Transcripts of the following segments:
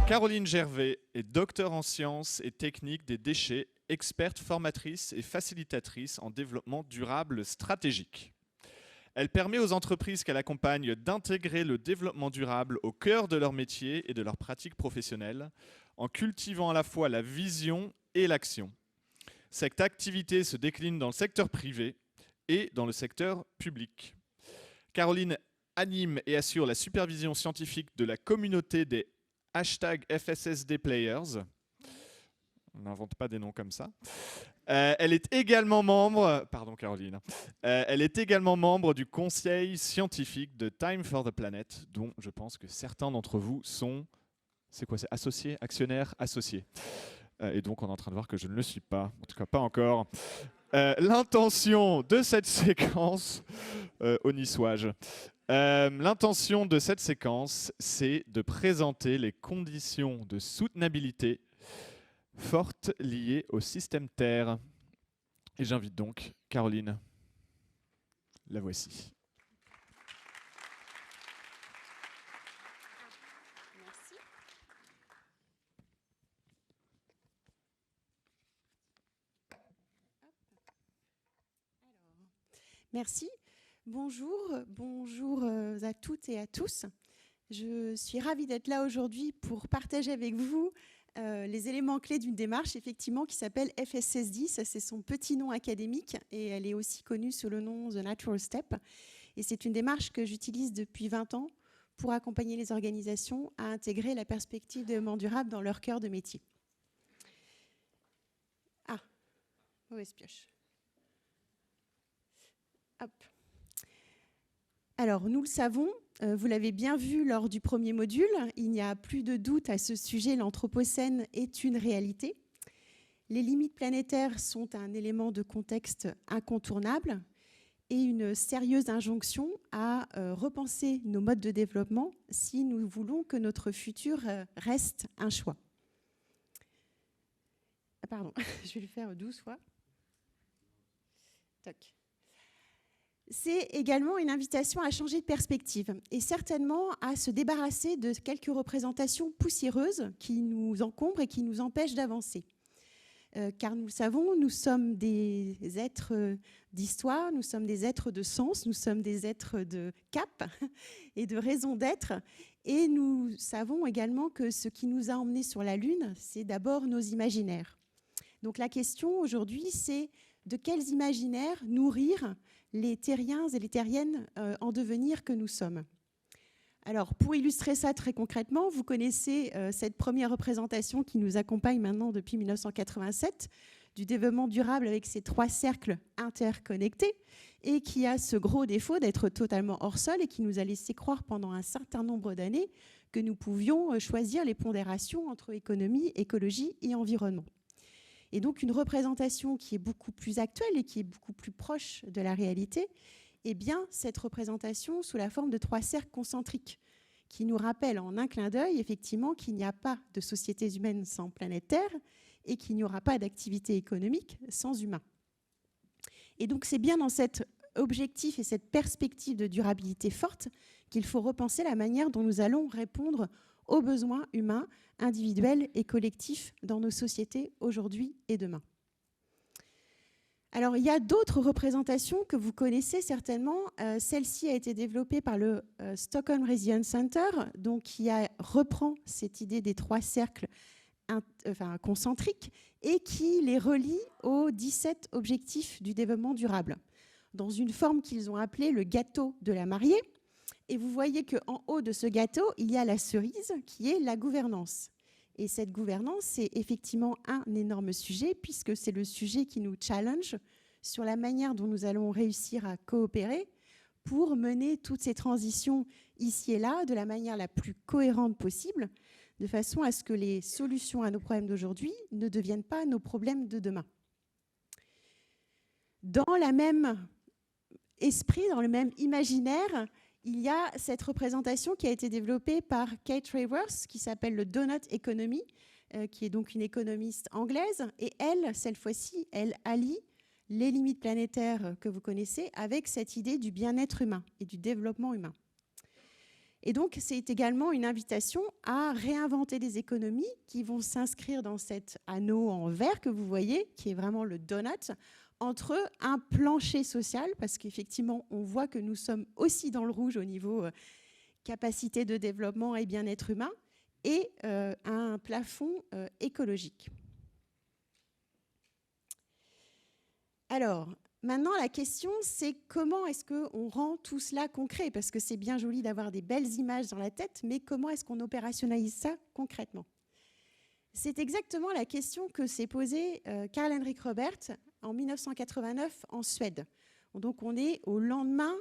Caroline Gervais est docteure en sciences et techniques des déchets, experte formatrice et facilitatrice en développement durable stratégique. Elle permet aux entreprises qu'elle accompagne d'intégrer le développement durable au cœur de leur métier et de leur pratique professionnelle, en cultivant à la fois la vision et l'action. Cette activité se décline dans le secteur privé et dans le secteur public. Caroline anime et assure la supervision scientifique de la communauté des #FSSD Players. On n'invente pas des noms comme ça. Elle est également membre, pardon Caroline, elle est également membre du conseil scientifique de Time for the Planet, dont je pense que certains d'entre vous sont, c'est quoi, c'est associés, actionnaires, associés. Et donc on est en train de voir que je ne le suis pas, en tout cas pas encore. L'intention de cette séquence, l'intention de cette séquence, c'est de présenter les conditions de soutenabilité fortes liées au système Terre. Et j'invite donc Caroline. La voici. Merci. Merci. Bonjour à toutes et à tous. Je suis ravie d'être là aujourd'hui pour partager avec vous les éléments clés d'une démarche effectivement qui s'appelle FSSD. Ça, c'est son petit nom académique et elle est aussi connue sous le nom The Natural Step. Et c'est une démarche que j'utilise depuis 20 ans pour accompagner les organisations à intégrer la perspective de développement durable dans leur cœur de métier. Ah, mauvaise pioche. Hop. Alors, nous le savons, vous l'avez bien vu lors du premier module, il n'y a plus de doute à ce sujet, l'Anthropocène est une réalité. Les limites planétaires sont un élément de contexte incontournable et une sérieuse injonction à repenser nos modes de développement si nous voulons que notre futur reste un choix. Ah, pardon, je vais le faire 12 fois. Toc. C'est également une invitation à changer de perspective et certainement à se débarrasser de quelques représentations poussiéreuses qui nous encombrent et qui nous empêchent d'avancer. Car nous le savons, nous sommes des êtres d'histoire, nous sommes des êtres de sens, nous sommes des êtres de cap et de raison d'être. Et nous savons également que ce qui nous a emmenés sur la Lune, c'est d'abord nos imaginaires. Donc la question aujourd'hui, c'est de quels imaginaires nourrir les terriens et les terriennes en devenir que nous sommes. Alors, pour illustrer ça très concrètement, vous connaissez cette première représentation qui nous accompagne maintenant depuis 1987 du développement durable avec ces 3 cercles interconnectés et qui a ce gros défaut d'être totalement hors sol et qui nous a laissé croire pendant un certain nombre d'années que nous pouvions choisir les pondérations entre économie, écologie et environnement. Et donc une représentation qui est beaucoup plus actuelle et qui est beaucoup plus proche de la réalité, eh bien cette représentation sous la forme de 3 cercles concentriques qui nous rappellent en un clin d'œil effectivement qu'il n'y a pas de sociétés humaines sans planète Terre et qu'il n'y aura pas d'activité économique sans humains. Et donc c'est bien dans cet objectif et cette perspective de durabilité forte qu'il faut repenser la manière dont nous allons répondre aux besoins humains, individuels et collectifs dans nos sociétés aujourd'hui et demain. Alors, il y a d'autres représentations que vous connaissez certainement. Celle-ci a été développée par le Stockholm Resilience Center, donc qui reprend cette idée des 3 cercles concentriques et qui les relie aux 17 objectifs du développement durable, dans une forme qu'ils ont appelée le gâteau de la mariée. Et vous voyez qu'en haut de ce gâteau, il y a la cerise qui est la gouvernance. Et cette gouvernance, c'est effectivement un énorme sujet puisque c'est le sujet qui nous challenge sur la manière dont nous allons réussir à coopérer pour mener toutes ces transitions ici et là de la manière la plus cohérente possible, de façon à ce que les solutions à nos problèmes d'aujourd'hui ne deviennent pas nos problèmes de demain. Dans le même esprit, dans le même imaginaire, il y a cette représentation qui a été développée par Kate Raworth, qui s'appelle le Donut Economy, qui est donc une économiste anglaise. Et elle, cette fois-ci, elle allie les limites planétaires que vous connaissez avec cette idée du bien-être humain et du développement humain. Et donc, c'est également une invitation à réinventer des économies qui vont s'inscrire dans cet anneau en vert que vous voyez, qui est vraiment le donut, entre un plancher social, parce qu'effectivement, on voit que nous sommes aussi dans le rouge au niveau capacité de développement et bien-être humain, et un plafond écologique. Alors, maintenant, la question, c'est comment est-ce qu'on rend tout cela concret? Parce que c'est bien joli d'avoir des belles images dans la tête, mais comment est-ce qu'on opérationnalise ça concrètement? C'est exactement la question que s'est posée Karl-Henrik Robert en 1989 en Suède. Donc, on est au lendemain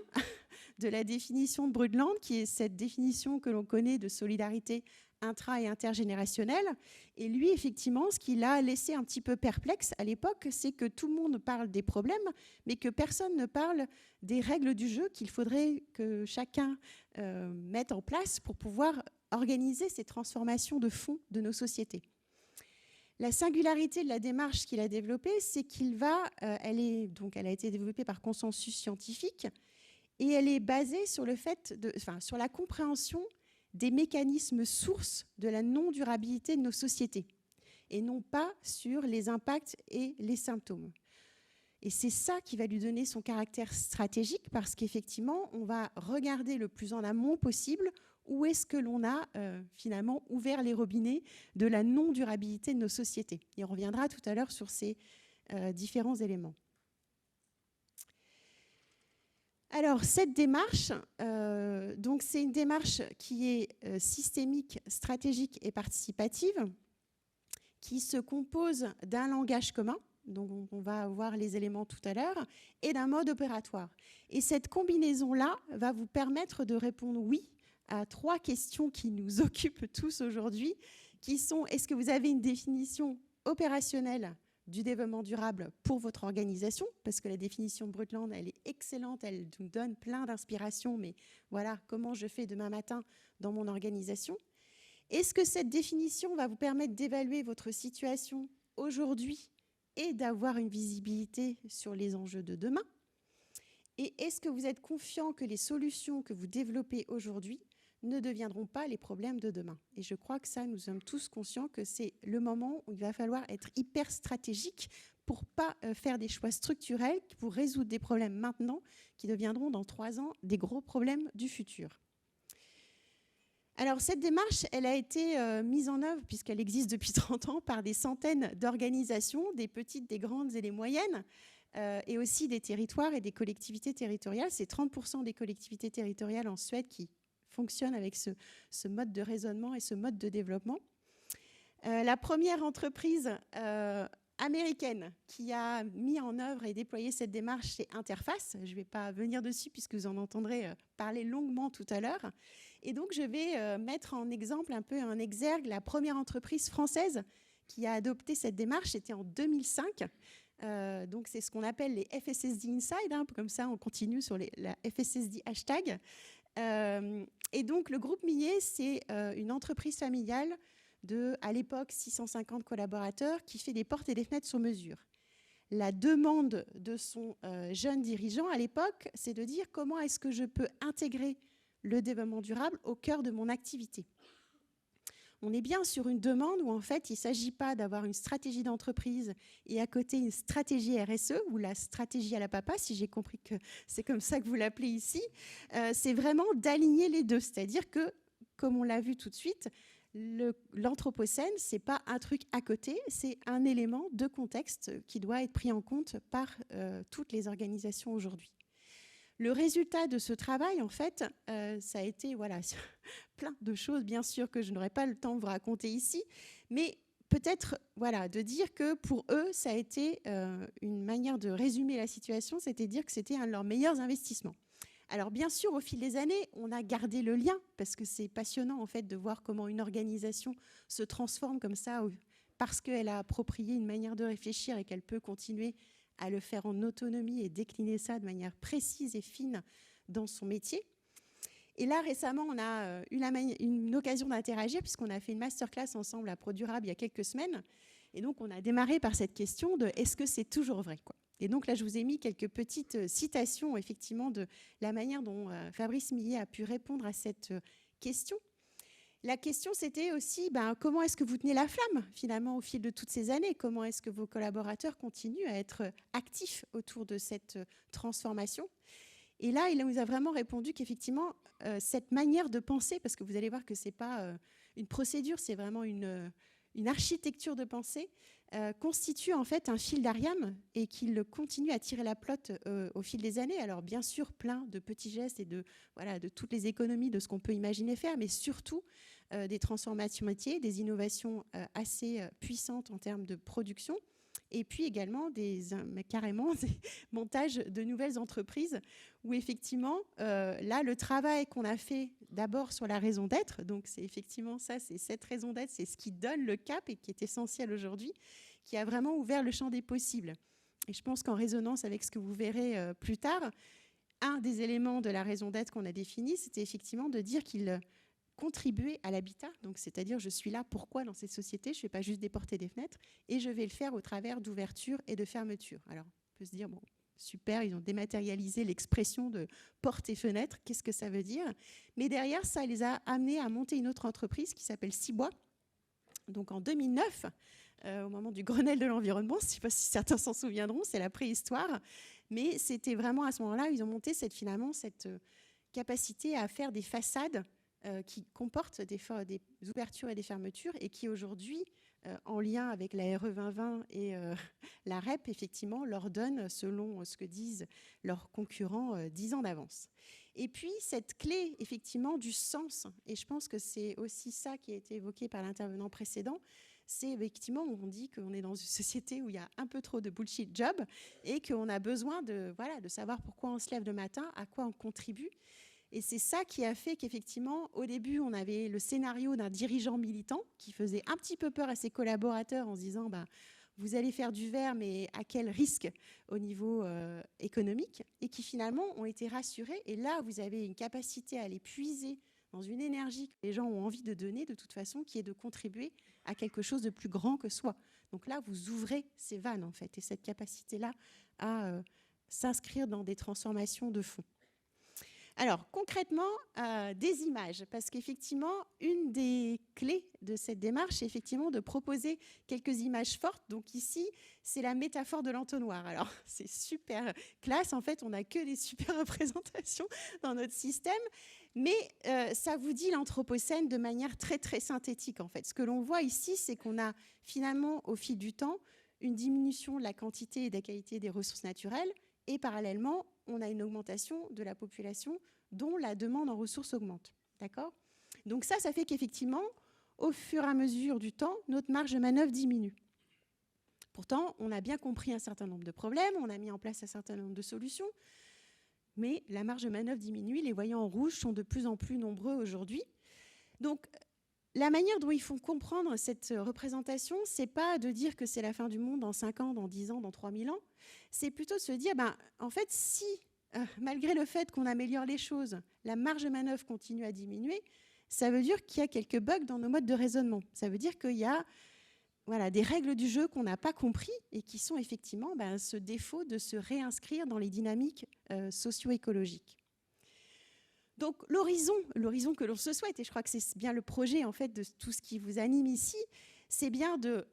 de la définition de Brundtland, qui est cette définition que l'on connaît de solidarité intra- et intergénérationnelle. Et lui, effectivement, ce qui l'a laissé un petit peu perplexe à l'époque, c'est que tout le monde parle des problèmes, mais que personne ne parle des règles du jeu qu'il faudrait que chacun mette en place pour pouvoir organiser ces transformations de fond de nos sociétés. La singularité de la démarche qu'il a développée, c'est elle a été développée par consensus scientifique et elle est basée sur sur la compréhension des mécanismes sources de la non-durabilité de nos sociétés et non pas sur les impacts et les symptômes. Et c'est ça qui va lui donner son caractère stratégique parce qu'effectivement, on va regarder le plus en amont possible où est-ce que l'on a finalement ouvert les robinets de la non-durabilité de nos sociétés. Et on reviendra tout à l'heure sur ces différents éléments. Alors, cette démarche, c'est une démarche qui est systémique, stratégique et participative, qui se compose d'un langage commun, donc on va voir les éléments tout à l'heure, et d'un mode opératoire. Et cette combinaison-là va vous permettre de répondre oui à 3 questions qui nous occupent tous aujourd'hui, qui sont: est-ce que vous avez une définition opérationnelle du développement durable pour votre organisation, parce que la définition Brundtland, elle est excellente, elle nous donne plein d'inspiration, mais voilà, comment je fais demain matin dans mon organisation? Est-ce que cette définition va vous permettre d'évaluer votre situation aujourd'hui et d'avoir une visibilité sur les enjeux de demain? Et est-ce que vous êtes confiant que les solutions que vous développez aujourd'hui ne deviendront pas les problèmes de demain? Et je crois que ça, nous sommes tous conscients que c'est le moment où il va falloir être hyper stratégique pour ne pas faire des choix structurels pour résoudre des problèmes maintenant qui deviendront dans 3 ans des gros problèmes du futur. Alors, cette démarche, elle a été mise en œuvre, puisqu'elle existe depuis 30 ans, par des centaines d'organisations, des petites, des grandes et des moyennes, et aussi des territoires et des collectivités territoriales. C'est 30% des collectivités territoriales en Suède qui fonctionnent avec ce mode de raisonnement et ce mode de développement. La première entreprise américaine qui a mis en œuvre et déployé cette démarche, c'est Interface. Je ne vais pas venir dessus puisque vous en entendrez parler longuement tout à l'heure. Et donc, je vais mettre en exemple un peu en exergue la première entreprise française qui a adopté cette démarche. C'était en 2005. Donc, c'est ce qu'on appelle les FSSD Inside. Comme ça, on continue sur la FSSD hashtag. Et donc, le groupe Millet, c'est une entreprise familiale de, à l'époque, 650 collaborateurs qui fait des portes et des fenêtres sur mesure. La demande de son jeune dirigeant à l'époque, c'est de dire comment est-ce que je peux intégrer le développement durable au cœur de mon activité. On est bien sur une demande où en fait il ne s'agit pas d'avoir une stratégie d'entreprise et à côté une stratégie RSE ou la stratégie à la papa, si j'ai compris que c'est comme ça que vous l'appelez ici. C'est vraiment d'aligner les deux, c'est-à-dire que, comme on l'a vu tout de suite, l'anthropocène, ce n'est pas un truc à côté, c'est un élément de contexte qui doit être pris en compte par toutes les organisations aujourd'hui. Le résultat de ce travail, en fait, ça a été plein de choses, bien sûr, que je n'aurai pas le temps de vous raconter ici, mais peut-être de dire que pour eux, ça a été une manière de résumer la situation, c'était de dire que c'était un de leurs meilleurs investissements. Alors, bien sûr, au fil des années, on a gardé le lien, parce que c'est passionnant, en fait, de voir comment une organisation se transforme comme ça, parce qu'elle a approprié une manière de réfléchir et qu'elle peut continuer à le faire en autonomie et décliner ça de manière précise et fine dans son métier. Et là, récemment, on a eu une occasion d'interagir puisqu'on a fait une masterclass ensemble à ProDurable il y a quelques semaines. Et donc, on a démarré par cette question de « est-ce que c'est toujours vrai ?» Et donc là, je vous ai mis quelques petites citations, effectivement, de la manière dont Fabrice Millet a pu répondre à cette question. La question, c'était aussi comment est-ce que vous tenez la flamme, finalement, au fil de toutes ces années? Comment est-ce que vos collaborateurs continuent à être actifs autour de cette transformation? Et là, il nous a vraiment répondu qu'effectivement, cette manière de penser, parce que vous allez voir que ce n'est pas une procédure, c'est vraiment une architecture de pensée, constitue en fait un fil d'Ariane et qu'il continue à tirer la pelote au fil des années. Alors bien sûr, plein de petits gestes et de toutes les économies de ce qu'on peut imaginer faire, mais surtout des transformations métiers, des innovations assez puissantes en termes de production, et puis également carrément des montages de nouvelles entreprises où effectivement, là, le travail qu'on a fait d'abord sur la raison d'être, donc c'est effectivement ça, c'est cette raison d'être, c'est ce qui donne le cap et qui est essentiel aujourd'hui, qui a vraiment ouvert le champ des possibles. Et je pense qu'en résonance avec ce que vous verrez plus tard, un des éléments de la raison d'être qu'on a défini, c'était effectivement de dire qu'il contribuer à l'habitat, donc c'est-à-dire je suis là pourquoi dans cette société, je ne fais pas juste des portes et des fenêtres, et je vais le faire au travers d'ouverture et de fermeture. Alors on peut se dire, bon, super, ils ont dématérialisé l'expression de portes et fenêtres, qu'est-ce que ça veut dire? Mais derrière, ça les a amenés à monter une autre entreprise qui s'appelle Cibois, donc en 2009, au moment du Grenelle de l'environnement, je ne sais pas si certains s'en souviendront, c'est la préhistoire, mais c'était vraiment à ce moment-là, ils ont monté finalement cette capacité à faire des façades qui comportent des ouvertures et des fermetures et qui aujourd'hui, en lien avec la RE 2020 et la REP, effectivement, leur donne, selon ce que disent leurs concurrents, 10 ans d'avance. Et puis, cette clé, effectivement, du sens, et je pense que c'est aussi ça qui a été évoqué par l'intervenant précédent, c'est effectivement, on dit qu'on est dans une société où il y a un peu trop de bullshit job et qu'on a besoin de savoir pourquoi on se lève le matin, à quoi on contribue. Et c'est ça qui a fait qu'effectivement, au début, on avait le scénario d'un dirigeant militant qui faisait un petit peu peur à ses collaborateurs en se disant vous allez faire du vert, mais à quel risque au niveau économique, et qui finalement ont été rassurés. Et là, vous avez une capacité à les puiser dans une énergie que les gens ont envie de donner de toute façon, qui est de contribuer à quelque chose de plus grand que soi. Donc là, vous ouvrez ces vannes, en fait, et cette capacité-là à s'inscrire dans des transformations de fond. Alors, concrètement, des images, parce qu'effectivement, une des clés de cette démarche, c'est effectivement de proposer quelques images fortes. Donc ici, c'est la métaphore de l'entonnoir. Alors, c'est super classe. En fait, on n'a que des super représentations dans notre système. Mais ça vous dit l'Anthropocène de manière très, très synthétique, en fait. Ce que l'on voit ici, c'est qu'on a finalement, au fil du temps, une diminution de la quantité et de la qualité des ressources naturelles. Et parallèlement, on a une augmentation de la population dont la demande en ressources augmente. D'accord ? Donc ça fait qu'effectivement, au fur et à mesure du temps, notre marge de manœuvre diminue. Pourtant, on a bien compris un certain nombre de problèmes, on a mis en place un certain nombre de solutions, mais la marge de manœuvre diminue, les voyants en rouge sont de plus en plus nombreux aujourd'hui. Donc, la manière dont il faut comprendre cette représentation, c'est pas de dire que c'est la fin du monde dans 5 ans, dans 10 ans, dans 3000 ans. C'est plutôt de se dire, en fait, si, malgré le fait qu'on améliore les choses, la marge de manœuvre continue à diminuer, ça veut dire qu'il y a quelques bugs dans nos modes de raisonnement. Ça veut dire qu'il y a des règles du jeu qu'on n'a pas compris et qui sont effectivement ce défaut de se réinscrire dans les dynamiques socio-écologiques. Donc l'horizon que l'on se souhaite, et je crois que c'est bien le projet en fait de tout ce qui vous anime ici, c'est bien de,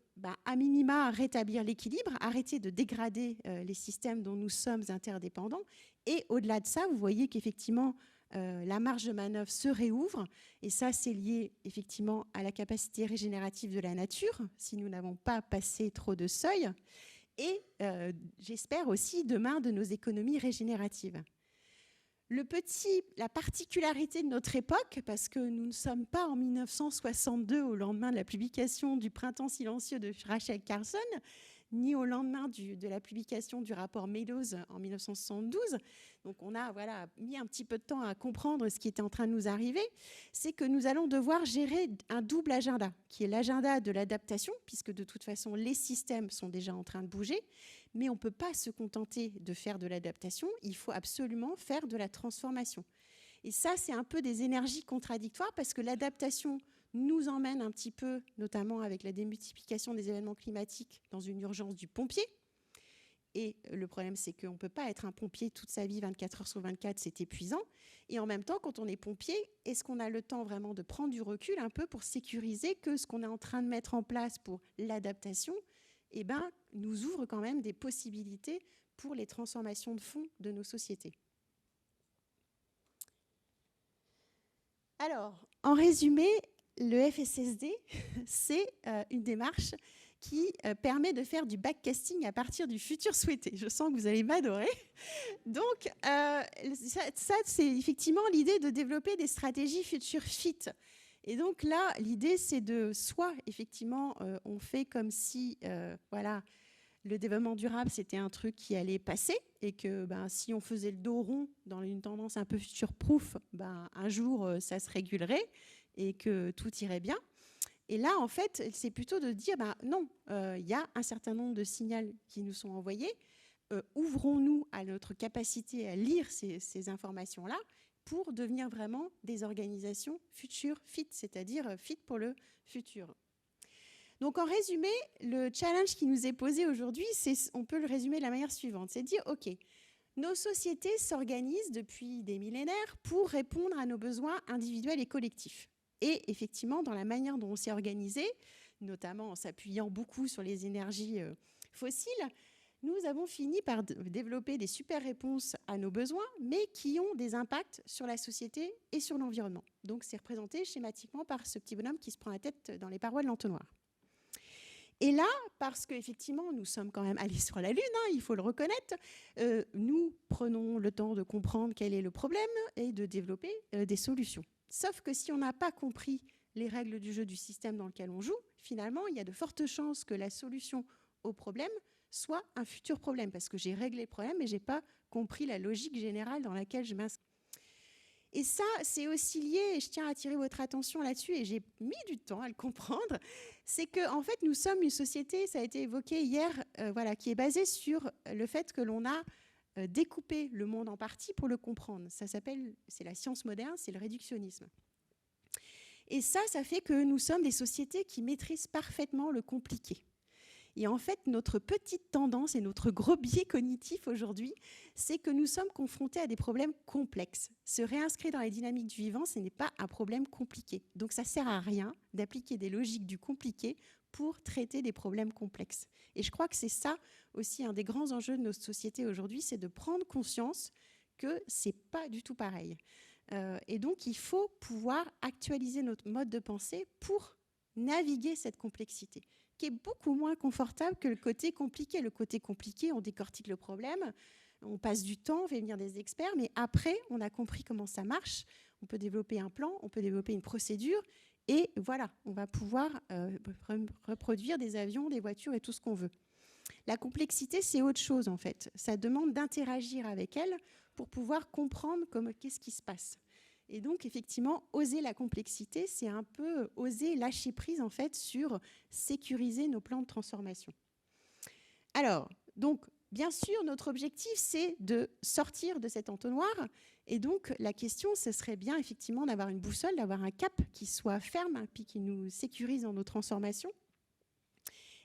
à minima, rétablir l'équilibre, arrêter de dégrader les systèmes dont nous sommes interdépendants. Et au-delà de ça, vous voyez qu'effectivement, la marge de manœuvre se réouvre. Et ça, c'est lié effectivement à la capacité régénérative de la nature, si nous n'avons pas passé trop de seuil. Et j'espère aussi demain de nos économies régénératives. La particularité de notre époque, parce que nous ne sommes pas en 1962 au lendemain de la publication du Printemps silencieux de Rachel Carson, ni au lendemain de la publication du rapport Meadows en 1972. Donc on a mis un petit peu de temps à comprendre ce qui était en train de nous arriver. C'est que nous allons devoir gérer un double agenda, qui est l'agenda de l'adaptation, puisque de toute façon les systèmes sont déjà en train de bouger, mais on ne peut pas se contenter de faire de l'adaptation, il faut absolument faire de la transformation. Et ça, c'est un peu des énergies contradictoires, parce que l'adaptation nous emmène un petit peu, notamment avec la démultiplication des événements climatiques, dans une urgence du pompier. Et le problème, c'est qu'on ne peut pas être un pompier toute sa vie, 24 heures sur 24, c'est épuisant. Et en même temps, quand on est pompier, est-ce qu'on a le temps vraiment de prendre du recul un peu pour sécuriser que ce qu'on est en train de mettre en place pour l'adaptation nous ouvre quand même des possibilités pour les transformations de fond de nos sociétés. Alors, en résumé, le FSSD, c'est une démarche qui permet de faire du backcasting à partir du futur souhaité. Je sens que vous allez m'adorer. Donc, ça c'est effectivement l'idée de développer des stratégies future fit. Et donc là, l'idée, c'est de soit, effectivement, on fait comme si, le développement durable, c'était un truc qui allait passer et que si on faisait le dos rond dans une tendance un peu future-proof, un jour, ça se régulerait et que tout irait bien. Et là, en fait, c'est plutôt de dire, non, y a un certain nombre de signaux qui nous sont envoyés. Ouvrons-nous à notre capacité à lire ces informations-là pour devenir vraiment des organisations future fit, c'est-à-dire fit pour le futur. Donc, en résumé, le challenge qui nous est posé aujourd'hui, on peut le résumer de la manière suivante. C'est de dire, OK, nos sociétés s'organisent depuis des millénaires pour répondre à nos besoins individuels et collectifs. Et effectivement, dans la manière dont on s'est organisé, notamment en s'appuyant beaucoup sur les énergies fossiles, nous avons fini par développer des super réponses à nos besoins, mais qui ont des impacts sur la société et sur l'environnement. Donc, c'est représenté schématiquement par ce petit bonhomme qui se prend la tête dans les parois de l'entonnoir. Et là, parce qu'effectivement, nous sommes quand même allés sur la Lune, il faut le reconnaître, nous prenons le temps de comprendre quel est le problème et de développer des solutions. Sauf que si on n'a pas compris les règles du jeu du système dans lequel on joue, finalement, il y a de fortes chances que la solution au problème soit un futur problème, parce que j'ai réglé le problème et je n'ai pas compris la logique générale dans laquelle je m'inscris. Et ça, c'est aussi lié, et je tiens à attirer votre attention là-dessus, et j'ai mis du temps à le comprendre, c'est qu'en fait, nous sommes une société, ça a été évoqué hier, qui est basée sur le fait que l'on a découpé le monde en parties pour le comprendre. Ça s'appelle, c'est la science moderne, c'est le réductionnisme. Et ça fait que nous sommes des sociétés qui maîtrisent parfaitement le compliqué. Et en fait, notre petite tendance et notre gros biais cognitif aujourd'hui, c'est que nous sommes confrontés à des problèmes complexes. Se réinscrire dans les dynamiques du vivant, ce n'est pas un problème compliqué. Donc ça ne sert à rien d'appliquer des logiques du compliqué pour traiter des problèmes complexes. Et je crois que c'est ça aussi un des grands enjeux de nos sociétés aujourd'hui, c'est de prendre conscience que ce n'est pas du tout pareil. Et donc, il faut pouvoir actualiser notre mode de pensée pour naviguer cette complexité, qui est beaucoup moins confortable que le côté compliqué. Le côté compliqué, on décortique le problème, on passe du temps, on fait venir des experts, mais après, on a compris comment ça marche, on peut développer un plan, on peut développer une procédure, et voilà, on va pouvoir reproduire des avions, des voitures et tout ce qu'on veut. La complexité, c'est autre chose, en fait. Ça demande d'interagir avec elle pour pouvoir comprendre qu'est-ce qui se passe. Et donc, effectivement, oser la complexité, c'est un peu oser lâcher prise, en fait, sur sécuriser nos plans de transformation. Alors, donc, bien sûr, notre objectif, c'est de sortir de cet entonnoir. Et donc, la question, ce serait bien, effectivement, d'avoir une boussole, d'avoir un cap qui soit ferme, puis qui nous sécurise dans nos transformations.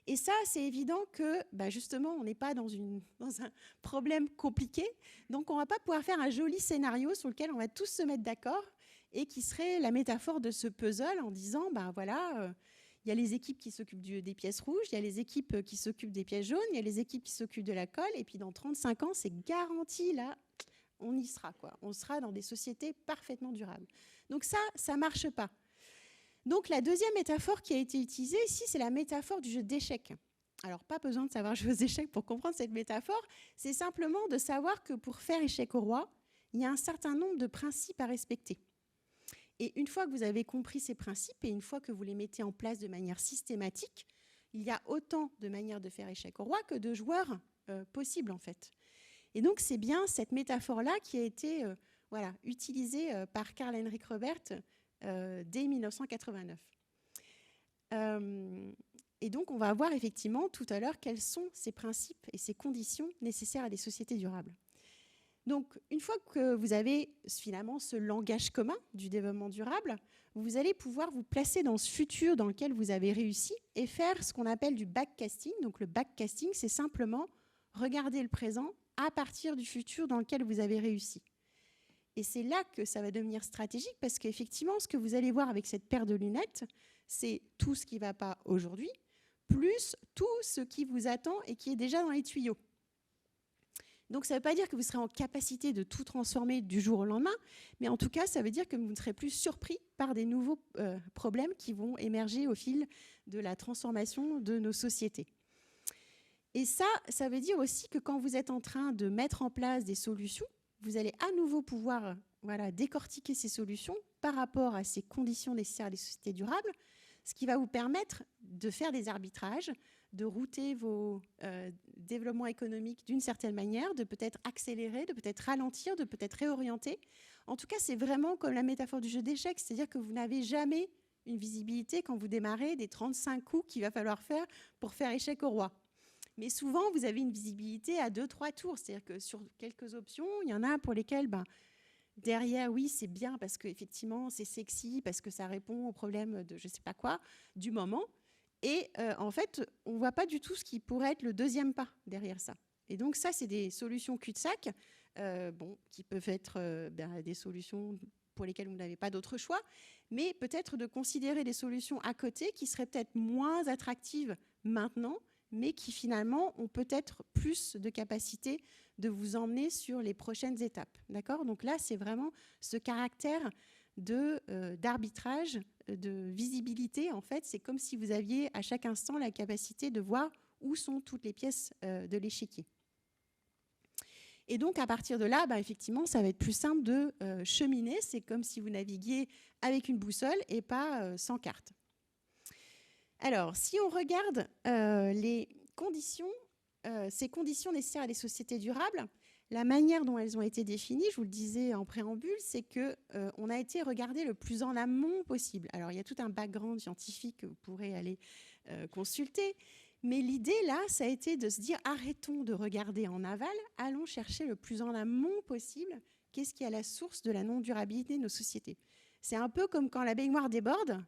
Et ça, c'est évident que, justement, on n'est pas dans un problème compliqué. Donc, on ne va pas pouvoir faire un joli scénario sur lequel on va tous se mettre d'accord et qui serait la métaphore de ce puzzle en disant, il y a les équipes qui s'occupent des pièces rouges, il y a les équipes qui s'occupent des pièces jaunes, il y a les équipes qui s'occupent de la colle, et puis dans 35 ans, c'est garanti, là, on y sera, quoi. On sera dans des sociétés parfaitement durables. Donc ça ne marche pas. Donc, la deuxième métaphore qui a été utilisée ici, c'est la métaphore du jeu d'échecs. Alors, pas besoin de savoir jouer aux échecs pour comprendre cette métaphore, c'est simplement de savoir que pour faire échec au roi, il y a un certain nombre de principes à respecter. Et une fois que vous avez compris ces principes et une fois que vous les mettez en place de manière systématique, il y a autant de manières de faire échec au roi que de joueurs possibles, en fait. Et donc, c'est bien cette métaphore-là qui a été utilisée par Karl-Heinrich Robert dès 1989. Et donc, on va voir effectivement tout à l'heure quels sont ces principes et ces conditions nécessaires à des sociétés durables. Donc, une fois que vous avez finalement ce langage commun du développement durable, vous allez pouvoir vous placer dans ce futur dans lequel vous avez réussi et faire ce qu'on appelle du backcasting. Donc, le backcasting, c'est simplement regardez le présent à partir du futur dans lequel vous avez réussi. Et c'est là que ça va devenir stratégique, parce qu'effectivement, ce que vous allez voir avec cette paire de lunettes, c'est tout ce qui ne va pas aujourd'hui, plus tout ce qui vous attend et qui est déjà dans les tuyaux. Donc ça ne veut pas dire que vous serez en capacité de tout transformer du jour au lendemain, mais en tout cas, ça veut dire que vous ne serez plus surpris par des nouveaux problèmes qui vont émerger au fil de la transformation de nos sociétés. Et ça veut dire aussi que quand vous êtes en train de mettre en place des solutions, vous allez à nouveau pouvoir décortiquer ces solutions par rapport à ces conditions nécessaires des sociétés durables, ce qui va vous permettre de faire des arbitrages, de router vos développements économiques d'une certaine manière, de peut-être accélérer, de peut-être ralentir, de peut-être réorienter. En tout cas, c'est vraiment comme la métaphore du jeu d'échecs, c'est-à-dire que vous n'avez jamais une visibilité quand vous démarrez des 35 coups qu'il va falloir faire pour faire échec au roi. Mais souvent, vous avez une visibilité à 2-3 tours. C'est-à-dire que sur quelques options, il y en a pour lesquelles, derrière, oui, c'est bien parce qu'effectivement, c'est sexy, parce que ça répond aux problèmes de je ne sais pas quoi, du moment. Et en fait, on ne voit pas du tout ce qui pourrait être le deuxième pas derrière ça. Et donc ça, c'est des solutions cul-de-sac, qui peuvent être des solutions pour lesquelles vous n'avez pas d'autre choix, mais peut-être de considérer des solutions à côté qui seraient peut-être moins attractives maintenant, mais qui finalement ont peut-être plus de capacité de vous emmener sur les prochaines étapes. D'accord ? Donc là, c'est vraiment ce caractère d'arbitrage, de visibilité. En fait, c'est comme si vous aviez à chaque instant la capacité de voir où sont toutes les pièces de l'échiquier. Et donc, à partir de là, effectivement, ça va être plus simple de cheminer. C'est comme si vous naviguiez avec une boussole et pas sans carte. Alors, si on regarde les conditions, ces conditions nécessaires à des sociétés durables, la manière dont elles ont été définies, je vous le disais en préambule, c'est qu'on a été regardé le plus en amont possible. Alors, il y a tout un background scientifique que vous pourrez aller consulter, mais l'idée, là, ça a été de se dire, arrêtons de regarder en aval, allons chercher le plus en amont possible qu'est-ce qui est à la source de la non-durabilité de nos sociétés. C'est un peu comme quand la baignoire déborde.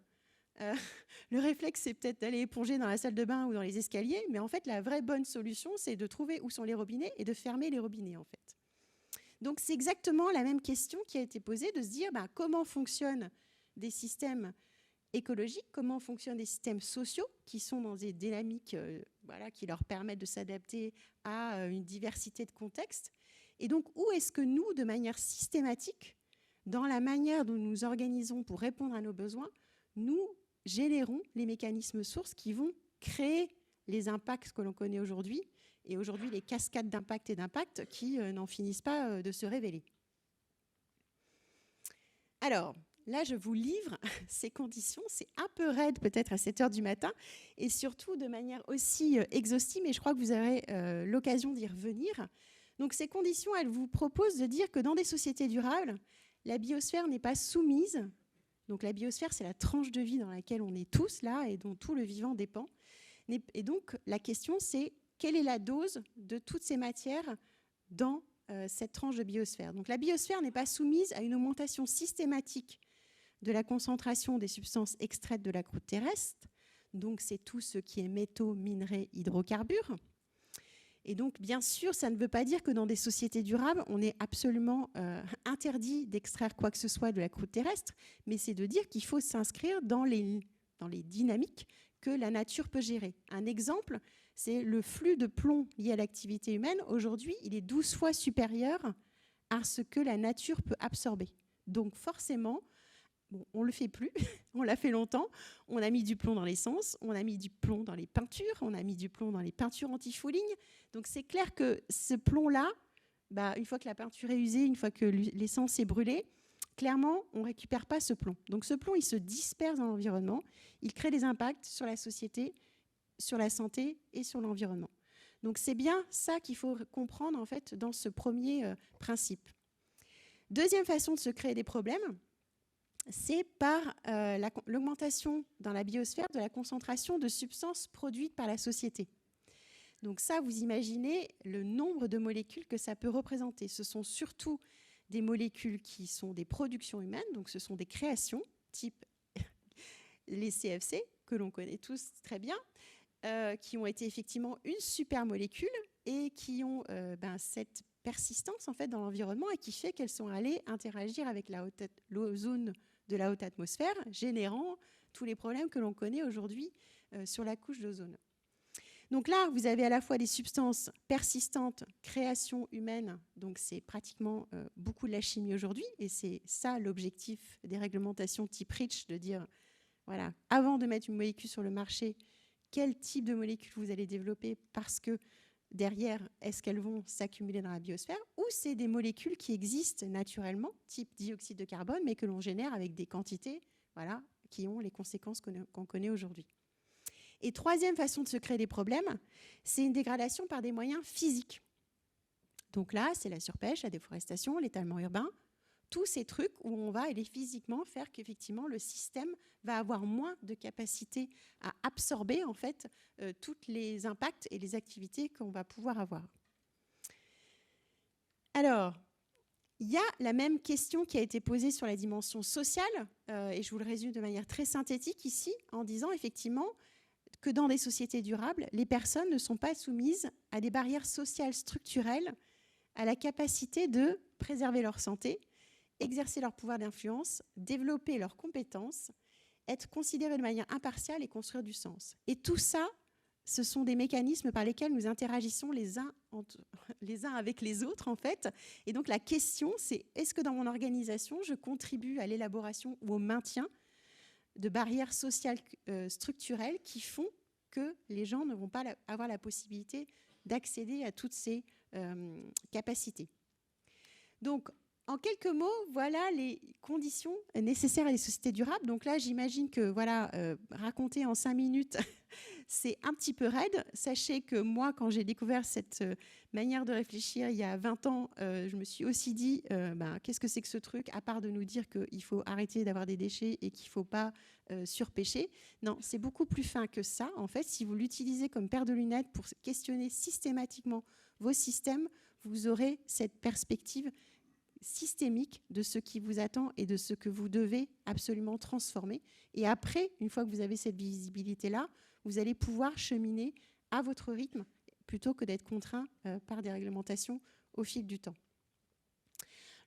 Le réflexe, c'est peut-être d'aller éponger dans la salle de bain ou dans les escaliers, mais en fait, la vraie bonne solution, c'est de trouver où sont les robinets et de fermer les robinets, en fait. Donc, c'est exactement la même question qui a été posée, de se dire comment fonctionnent des systèmes écologiques, comment fonctionnent des systèmes sociaux qui sont dans des dynamiques qui leur permettent de s'adapter à une diversité de contextes. Et donc, où est-ce que nous, de manière systématique, dans la manière dont nous nous organisons pour répondre à nos besoins, nous générons les mécanismes sources qui vont créer les impacts que l'on connaît aujourd'hui, et aujourd'hui les cascades d'impact et d'impact qui n'en finissent pas de se révéler. Alors, là, je vous livre ces conditions. C'est un peu raide peut-être à 7 heures du matin, et surtout de manière aussi exhaustive, mais je crois que vous aurez l'occasion d'y revenir. Donc ces conditions, elles vous proposent de dire que dans des sociétés durables, la biosphère n'est pas soumise. Donc la biosphère, c'est la tranche de vie dans laquelle on est tous là et dont tout le vivant dépend. Et donc la question, c'est quelle est la dose de toutes ces matières dans cette tranche de biosphère. Donc la biosphère n'est pas soumise à une augmentation systématique de la concentration des substances extraites de la croûte terrestre. Donc c'est tout ce qui est métaux, minerais, hydrocarbures. Et donc, bien sûr, ça ne veut pas dire que dans des sociétés durables, on est absolument interdit d'extraire quoi que ce soit de la croûte terrestre, mais c'est de dire qu'il faut s'inscrire dans les dynamiques que la nature peut gérer. Un exemple, c'est le flux de plomb lié à l'activité humaine. Aujourd'hui, il est 12 fois supérieur à ce que la nature peut absorber. Donc, forcément, on ne le fait plus, on l'a fait longtemps, on a mis du plomb dans l'essence, on a mis du plomb dans les peintures, on a mis du plomb dans les peintures anti-fouling. Donc c'est clair que ce plomb-là, une fois que la peinture est usée, une fois que l'essence est brûlée, clairement, on ne récupère pas ce plomb. Donc ce plomb, il se disperse dans l'environnement, il crée des impacts sur la société, sur la santé et sur l'environnement. Donc c'est bien ça qu'il faut comprendre en fait dans ce premier principe. Deuxième façon de se créer des problèmes, c'est par l'augmentation dans la biosphère de la concentration de substances produites par la société. Donc ça, vous imaginez le nombre de molécules que ça peut représenter. Ce sont surtout des molécules qui sont des productions humaines, donc ce sont des créations, type les CFC, que l'on connaît tous très bien, qui ont été effectivement une super molécule, et qui ont cette persistance en fait dans l'environnement et qui fait qu'elles sont allées interagir avec l'ozone de la haute atmosphère, générant tous les problèmes que l'on connaît aujourd'hui sur la couche d'ozone. Donc là, vous avez à la fois des substances persistantes, création humaine, donc c'est pratiquement beaucoup de la chimie aujourd'hui, et c'est ça l'objectif des réglementations type REACH, de dire, voilà, avant de mettre une molécule sur le marché, quel type de molécule vous allez développer, parce que derrière, est-ce qu'elles vont s'accumuler dans la biosphère, ou c'est des molécules qui existent naturellement, type dioxyde de carbone, mais que l'on génère avec des quantités, voilà, qui ont les conséquences qu'on connaît aujourd'hui. Et troisième façon de se créer des problèmes, c'est une dégradation par des moyens physiques. Donc là, c'est la surpêche, la déforestation, l'étalement urbain, tous ces trucs où on va aller physiquement faire qu'effectivement le système va avoir moins de capacité à absorber en fait tous les impacts et les activités qu'on va pouvoir avoir. Alors, il y a la même question qui a été posée sur la dimension sociale, et je vous le résume de manière très synthétique ici, en disant effectivement que dans des sociétés durables, les personnes ne sont pas soumises à des barrières sociales structurelles, à la capacité de préserver leur santé, exercer leur pouvoir d'influence, développer leurs compétences, être considérées de manière impartiale et construire du sens. Et tout ça, ce sont des mécanismes par lesquels nous interagissons les uns avec les autres, en fait. Et donc la question, c'est est-ce que dans mon organisation, je contribue à l'élaboration ou au maintien de barrières sociales structurelles qui font que les gens ne vont pas avoir la possibilité d'accéder à toutes ces capacités. Donc, en quelques mots, voilà les conditions nécessaires à des sociétés durables. Donc là, j'imagine que voilà, raconter en 5 minutes, c'est un petit peu raide. Sachez que moi, quand j'ai découvert cette manière de réfléchir il y a 20 ans, je me suis aussi dit, qu'est-ce que c'est que ce truc, à part de nous dire qu'il faut arrêter d'avoir des déchets et qu'il ne faut pas surpêcher. Non, c'est beaucoup plus fin que ça. En fait, si vous l'utilisez comme paire de lunettes pour questionner systématiquement vos systèmes, vous aurez cette perspective systémique de ce qui vous attend et de ce que vous devez absolument transformer. Et après, une fois que vous avez cette visibilité-là, vous allez pouvoir cheminer à votre rythme plutôt que d'être contraint par des réglementations au fil du temps.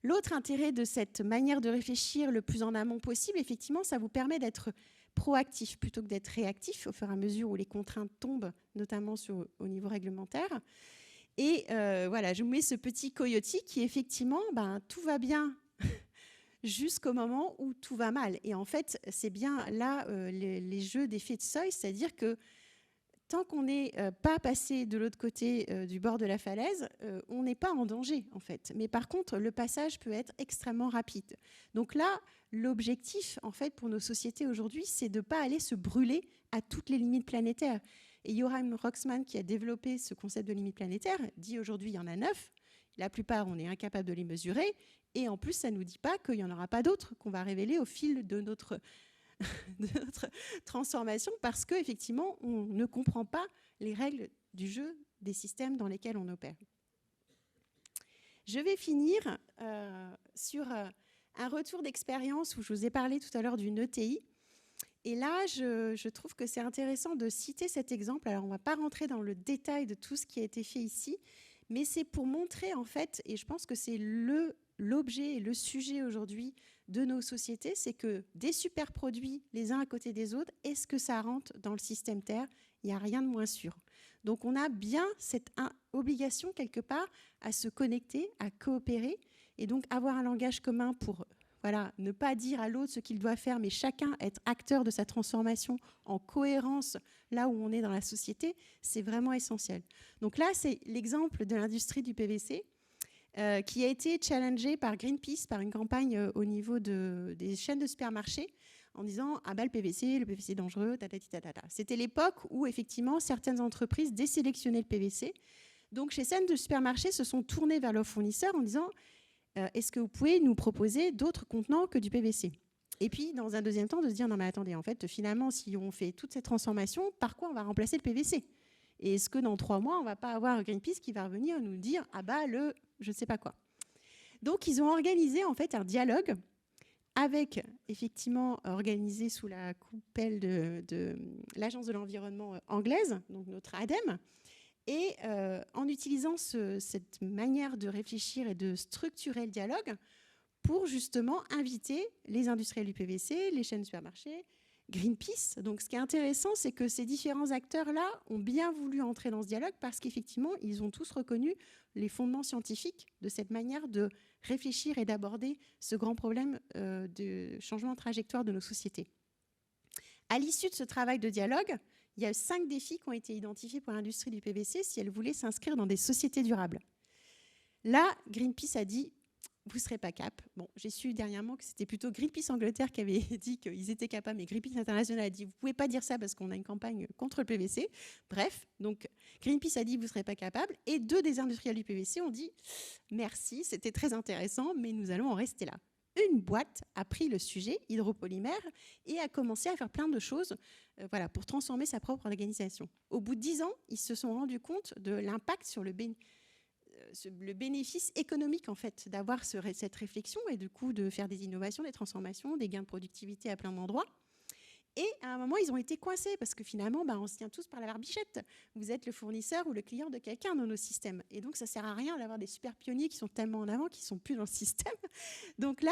L'autre intérêt de cette manière de réfléchir le plus en amont possible, effectivement, ça vous permet d'être proactif plutôt que d'être réactif au fur et à mesure où les contraintes tombent, notamment au niveau réglementaire. Et voilà, je vous mets ce petit coyote qui, effectivement, tout va bien jusqu'au moment où tout va mal. Et en fait, c'est bien là les jeux d'effet de seuil, c'est-à-dire que tant qu'on n'est pas passé de l'autre côté du bord de la falaise, on n'est pas en danger, en fait. Mais par contre, le passage peut être extrêmement rapide. Donc là, l'objectif, en fait, pour nos sociétés aujourd'hui, c'est de ne pas aller se brûler à toutes les limites planétaires. Et Joachim Roxman, qui a développé ce concept de limite planétaire, dit aujourd'hui il y en a 9. La plupart, on est incapable de les mesurer. Et en plus, ça ne nous dit pas qu'il n'y en aura pas d'autres qu'on va révéler au fil de notre transformation, parce qu'effectivement, on ne comprend pas les règles du jeu des systèmes dans lesquels on opère. Je vais finir sur un retour d'expérience où je vous ai parlé tout à l'heure d'une ETI. Et là, je trouve que c'est intéressant de citer cet exemple. Alors, on ne va pas rentrer dans le détail de tout ce qui a été fait ici, mais c'est pour montrer, en fait, et je pense que c'est l'objet et le sujet aujourd'hui de nos sociétés, c'est que des super produits les uns à côté des autres, est-ce que ça rentre dans le système Terre? Il n'y a rien de moins sûr. Donc, on a bien cette obligation, quelque part, à se connecter, à coopérer, et donc avoir un langage commun pour... Voilà, ne pas dire à l'autre ce qu'il doit faire, mais chacun être acteur de sa transformation en cohérence là où on est dans la société, c'est vraiment essentiel. Donc là, c'est l'exemple de l'industrie du PVC qui a été challengée par Greenpeace, par une campagne au niveau des chaînes de supermarchés, en disant « Ah bah le PVC est dangereux, tatati tatata ». C'était l'époque où, effectivement, certaines entreprises désélectionnaient le PVC. Donc, ces chaînes de supermarchés se sont tournées vers leurs fournisseurs en disant « est-ce que vous pouvez nous proposer d'autres contenants que du PVC ?» Et puis, dans un deuxième temps, de se dire « Non, mais attendez, en fait, finalement, si on fait toutes ces transformations, par quoi on va remplacer le PVC ? Et est-ce que dans 3 mois, on ne va pas avoir Greenpeace qui va revenir nous dire « Ah bah, je ne sais pas quoi ». Donc, ils ont organisé, en fait, un dialogue avec, effectivement, organisé sous la coupelle de l'Agence de l'environnement anglaise, donc notre ADEME, Et en utilisant cette manière de réfléchir et de structurer le dialogue pour justement inviter les industriels du PVC, les chaînes de supermarchés, Greenpeace. Donc ce qui est intéressant, c'est que ces différents acteurs-là ont bien voulu entrer dans ce dialogue parce qu'effectivement, ils ont tous reconnu les fondements scientifiques de cette manière de réfléchir et d'aborder ce grand problème de changement de trajectoire de nos sociétés. À l'issue de ce travail de dialogue, il y a 5 défis qui ont été identifiés pour l'industrie du PVC si elle voulait s'inscrire dans des sociétés durables. Là, Greenpeace a dit vous ne serez pas cap. Bon, j'ai su dernièrement que c'était plutôt Greenpeace Angleterre qui avait dit qu'ils étaient capables, mais Greenpeace International a dit vous ne pouvez pas dire ça parce qu'on a une campagne contre le PVC. Bref, donc Greenpeace a dit vous ne serez pas capable. Et 2 des industriels du PVC ont dit merci, c'était très intéressant, mais nous allons en rester là. Une boîte a pris le sujet, hydropolymère, et a commencé à faire plein de choses voilà, pour transformer sa propre organisation. Au bout de 10 ans, ils se sont rendus compte de l'impact sur le bénéfice économique en fait, d'avoir cette réflexion et du coup de faire des innovations, des transformations, des gains de productivité à plein d'endroits. Et à un moment, ils ont été coincés parce que finalement, on se tient tous par la barbichette. Vous êtes le fournisseur ou le client de quelqu'un dans nos systèmes. Et donc, ça ne sert à rien d'avoir des super pionniers qui sont tellement en avant qu'ils ne sont plus dans le système. Donc là,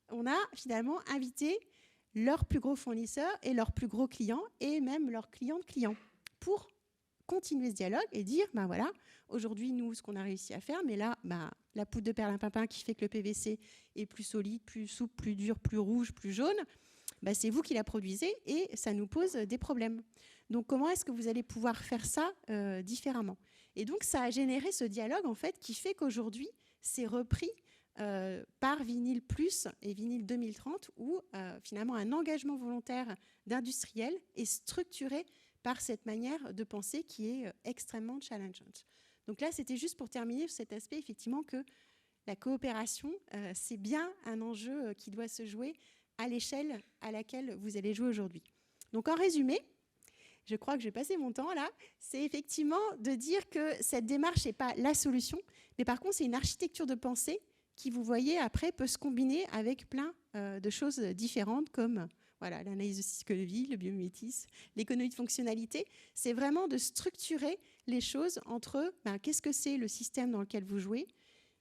on a finalement invité leurs plus gros fournisseurs et leurs plus gros clients et même leurs clients de clients pour continuer ce dialogue et dire, voilà, aujourd'hui, nous, ce qu'on a réussi à faire, mais là, la poudre de perlimpinpin qui fait que le PVC est plus solide, plus souple, plus dur, plus rouge, plus jaune, c'est vous qui la produisez et ça nous pose des problèmes. Donc, comment est-ce que vous allez pouvoir faire ça différemment? Et donc, ça a généré ce dialogue, en fait, qui fait qu'aujourd'hui, c'est repris par Vinyl Plus et Vinyl 2030, où finalement, un engagement volontaire d'industriels est structuré par cette manière de penser qui est extrêmement challengeante. Donc là, c'était juste pour terminer sur cet aspect, effectivement, que la coopération, c'est bien un enjeu qui doit se jouer à l'échelle à laquelle vous allez jouer aujourd'hui. Donc en résumé, je crois que j'ai passé mon temps là, c'est effectivement de dire que cette démarche n'est pas la solution, mais par contre c'est une architecture de pensée qui, vous voyez, après peut se combiner avec plein de choses différentes comme l'analyse de cycle de vie, le biomimétisme, l'économie de fonctionnalité. C'est vraiment de structurer les choses entre qu'est-ce que c'est le système dans lequel vous jouez,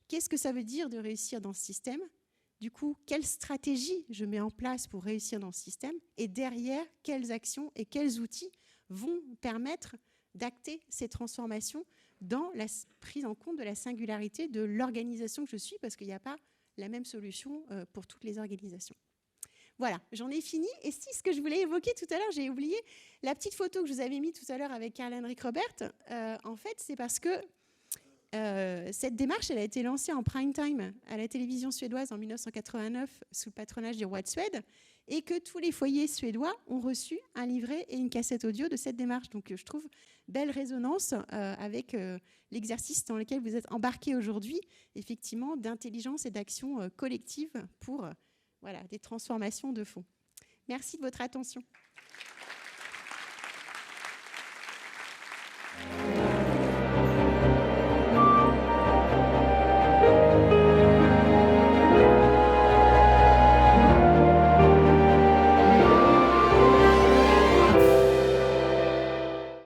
qu'est-ce que ça veut dire de réussir dans ce système, du coup, quelle stratégie je mets en place pour réussir dans ce système et derrière, quelles actions et quels outils vont permettre d'acter ces transformations dans la prise en compte de la singularité de l'organisation que je suis, parce qu'il n'y a pas la même solution pour toutes les organisations. Voilà, j'en ai fini. Et si ce que je voulais évoquer tout à l'heure, j'ai oublié, la petite photo que je vous avais mise tout à l'heure avec Karl-Henrik Robert, en fait, c'est parce que cette démarche, elle a été lancée en prime time à la télévision suédoise en 1989 sous le patronage du roi de Suède et que tous les foyers suédois ont reçu un livret et une cassette audio de cette démarche. Donc je trouve belle résonance avec l'exercice dans lequel vous êtes embarqués aujourd'hui, effectivement, d'intelligence et d'action collective pour des transformations de fond. Merci de votre attention.